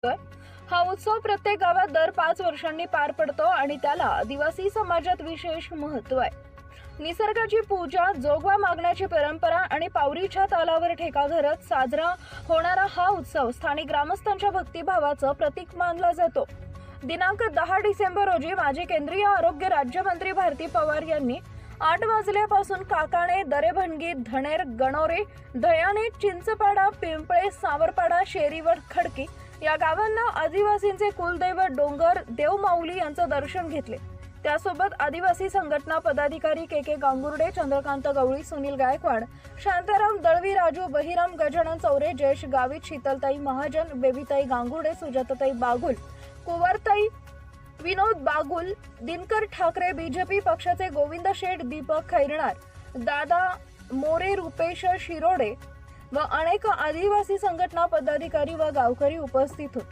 हा उत्सव प्रत्येक गावात दर 5 वर्षांनी पार पडतो आणि त्याला आदिवासी समाजात विशेष महत्त्व आहे. निसर्गाची पूजा, जोगवा मागण्याची परंपरा आणि पावरीच्या तालावर ठेका धरत साजरा होणारा हा उत्सव स्थानिक ग्रामस्थांच्या भक्तिभावाचं प्रतीक मानला जातो. दिनांक 10 डिसेंबर रोजी माजी केंद्रीय आरोग्य राज्यमंत्री भारती पवार यांनी 8 वाजल्यापासून काकाणे, दरेभणगी, धणेर, गणोरे, दयाणे, चिंचपाडा, पिंपळे, सावरपाडा, शेरीवड, खडकी या गावांना आदिवासींचे कुलदैवत डोंगर देवमाऊली यांचं दर्शन घेतले. त्यासोबत आदिवासी संघटना पदाधिकारी के गांगुर्डे, चंद्रकांत गवळी, सुनील गायकवाड, शांताराम दळवी, राजू बहिराम, गजानन चौरे, जयेश गावित, शीतलताई महाजन, बेबीताई गांगुर्डे, सुजाताताई बागुल, कुंवरताई विनोद बागुल, दिनकर ठाकरे, बीजेपी पक्षाचे गोविंद शेठ, दीपक खैरनार, दादा मोरे, रुपेश शिरोडे व अनेक आदिवासी संघटना पदाधिकारी व गावकरी उपस्थित होते.